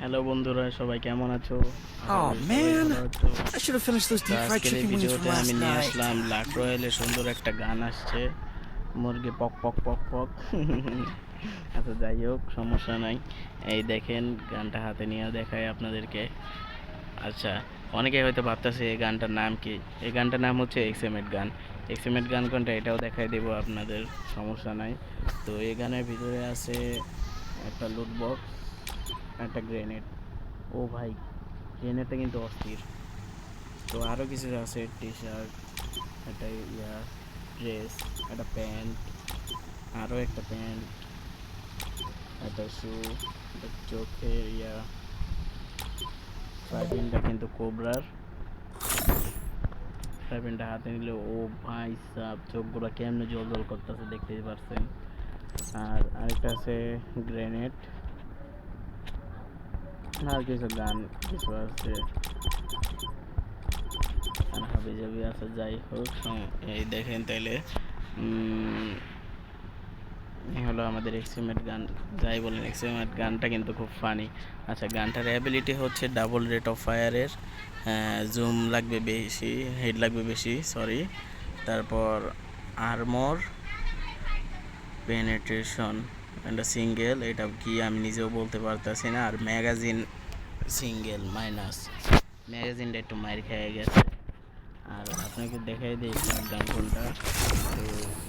Hello বন্ধুরা, সবাই কেমন আছো? আশা Oh করি সবাই man, ভালো আছো। I should have finished those তো deep fried আজকের এই chicken wings from ভিডিওতে last আমি নিয়ে night. আসলাম লাক রয়েলে সুন্দর একটা গান আসছে, মুরগি পক পক পক পক। আচ্ছা যাই হোক, সমস্যা নাই। এই দেখেন, গানটা হাতে নিয়ে দেখাই আপনাদেরকে। আচ্ছা, অনেকে হয়তো ভাবতেছে এই গানটার নাম কি। এই গানটার নাম হচ্ছে এক্সএমএট গান। এক্সএমএট গান কোনটা এটাও দেখাই দেবো আপনাদের, সমস্যা নাই। তো এই গানের ভিতরে আছে একটা লুট বক্স, একটা গ্রেনেড। ও ভাই, গ্রেনেডটা কিন্তু অস্থির। তো আরও কিছু আছে, টি শার্ট, একটা ড্রেস, একটা প্যান্ট, আরও একটা প্যান্ট, একটা শু, একটা চোখের ফ্রাইপিনটা কিন্তু কোবরার। ফ্রাইপিনটা হাতে নিলে ও ভাই সাব, চোখগুলো কেমনে জল জল করতেছে দেখতেই পারছেন। আর আরেকটা আছে গ্রেনেড, আর কিছু গান কিছু আছে, আর হাবি জাবি আছে। যাই হোক, এই দেখেন তাইলে এই হলো আমাদের এক্সিমেট গান। যাই বলেন, এক্সিমেট গানটা কিন্তু খুব ফানি। আচ্ছা, গানটার অ্যাবিলিটি হচ্ছে ডাবল রেট অফ ফায়ারের, জুম লাগবে বেশি, হেড লাগবে বেশি, সরি। তারপর আর্মর পেনেট্রেশন, এটা সিঙ্গেল, এটা কি আমি নিজেও বলতে পারতেছি না। আর ম্যাগাজিন সিঙ্গেল মাইনাস, ম্যাগাজিনটা একটু মাইর খেয়ে গেছে। আর আপনাকে দেখাই দিই এক্সএমএট গান কোনটা। তো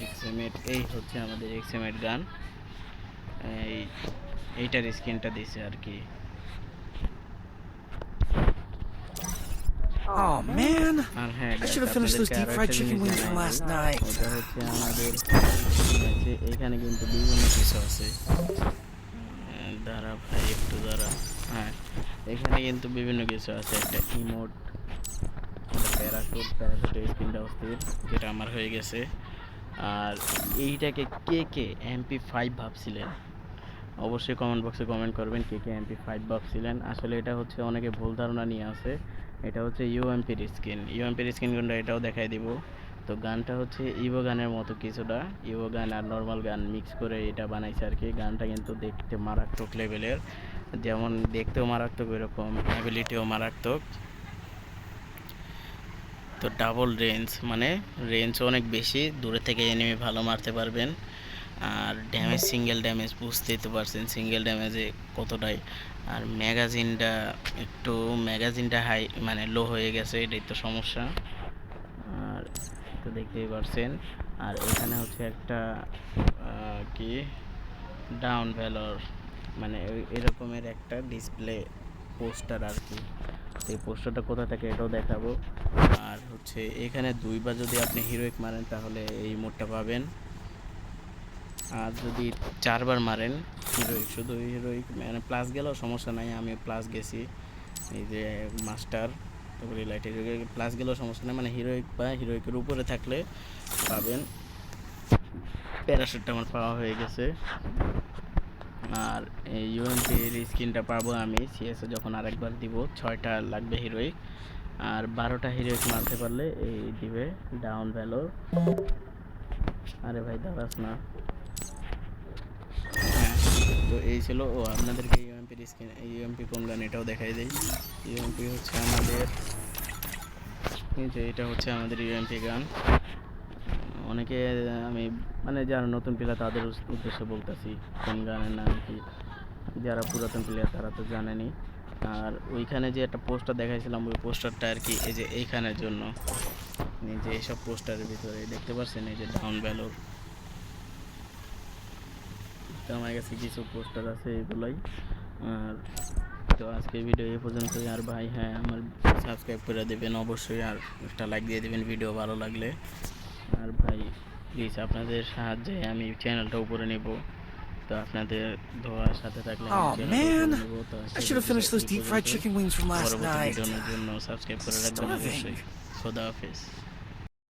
এক্সএমএট, এই হচ্ছে আমাদের এক্সএমএট গান। এই এইটার স্ক্রিনটা দিছে আর কি। Oh man, আর হ্যাঁ I guys, should have finished those আপনাদেরকে deep আরও fried একটা chicken জিনিস wings জানাই from দিই। last night. ওটা হচ্ছে আমাদের এখানে কিন্তু বিভিন্ন কিছু আছে। দাঁড়া ভাই, একটু দাঁড়া। হ্যাঁ, এখানে কিন্তু বিভিন্ন কিছু আছে, একটা ইমোট, প্যারাশুটের স্ক্রিনটা অস্থির, যেটা আমার হয়ে গেছে। আর এইটাকে কে কে MP5 ভাবছিলেন, অবশ্যই কমেন্ট বক্সে কমেন্ট করবেন কে কে MP5 ভাবছিলেন। আসলে এটা হচ্ছে অনেকে ভুল ধারণা নিয়ে আসে, এটা হচ্ছে ইউএমপির স্কিন। ইউএমপির স্কিন কোনটা এটাও দেখাই দিব। তো গানটা হচ্ছে ইভো গানের মতো কিছুটা, ইভো গান আর নর্মাল গান মিক্স করে এটা বানাইছে আর কি। গানটা কিন্তু দেখতে মারাত্মক লেভেলের, যেমন দেখতেও মারাত্মক, ওইরকম অ্যাবিলিটিও মারাত্মক। তো ডাবল রেঞ্জ, মানে রেঞ্জ অনেক বেশি, দূরে থেকে এনিমি ভালো মারতে পারবেন। আর ড্যামেজ, সিঙ্গেল ড্যামেজ বুঝতেই তো পারছেন সিঙ্গেল ড্যামেজে কতটাই। আর ম্যাগাজিনটা হাই, মানে লো হয়ে গেছে, এটাই তো সমস্যা। আর তো দেখতেই পারছেন। আর এখানে হচ্ছে একটা কি ডাউন ভ্যালর, মানে এরকমের একটা ডিসপ্লে পোস্টার আর কি। এই পোস্টারটা কোথা থেকে এটাও দেখাবো। আর হচ্ছে এখানে দুইবার যদি আপনি হিরোইক মারেন তাহলে এই মোডটা পাবেন। আর যদি 4বার মারেন হিরোইক, শুধু হিরোইক মানে প্লাস গেলেও সমস্যা নাই, আমি প্লাস গেছি। এই যে মাস্টার, তারপরে লাইট হিরোইক প্লাস গেলেও সমস্যা নেই, মানে হিরোইক বা হিরোইকের উপরে থাকলে পাবেন। প্যারাশুটটা আমার পাওয়া হয়ে গেছে। আর এই ইউএমপির স্কিনটা পাবো আমি সিএসে যখন আরেকবার দিব। 6টা লাগবে হিরোইক, আর 12টা হিরোইক মারতে পারলে এই দিবে ডাউন ভ্যালো। আরে ভাই দাঁড়াস না। হ্যাঁ, তো এই ছিল। ও আপনাদেরকে ইউএমপির স্কিন, ইউএমপি কোন গান এটাও দেখাই দেই। ইউএমপি হচ্ছে আমাদের, এই যে এটা হচ্ছে আমাদের ইউএমপি গান। অনেকে, আমি মানে যারা নতুন প্লেয়ার তাদের উদ্দেশ্যে বলতেছি কোন গানের নাম কি। যারা পুরাতন প্লেয়ার তারা তো জানেনি। আর ওইখানে যে একটা পোস্টার দেখাইছিলাম, ওই পোস্টারটা আর কি এই যে এইখানের জন্য, এই যে এইসব পোস্টারের ভিতরে দেখতে পাচ্ছেন এই যে ডাউন ভ্যালোর। তো আমার কাছে কিছু পোস্টার আছে এগুলোই। আর তো আজকে ভিডিও এই পর্যন্তই। আর ভাই হ্যাঁ, আমার সাবস্ক্রাইব করে দেবেন অবশ্যই, আর একটা লাইক দিয়ে দেবেন ভিডিও ভালো লাগলে। আর ভাই প্লিজ, আপনাদের সাহায্যে আমি চ্যানেলটা উপরে নেব। তো আপনাদের দোয়ার সাথে থাকলে আমি Oh চ্যানেলটা উপরে man, নেব। তো I আজকের should have ভিডিওটা finished those এই deep fried পর্যন্তই। chicken wings from last পরবর্তী night. ভিডিওর জন্য সাবস্ক্রাইব করে রাখবেন Starving. অবশ্যই। খোদা হাফেজ।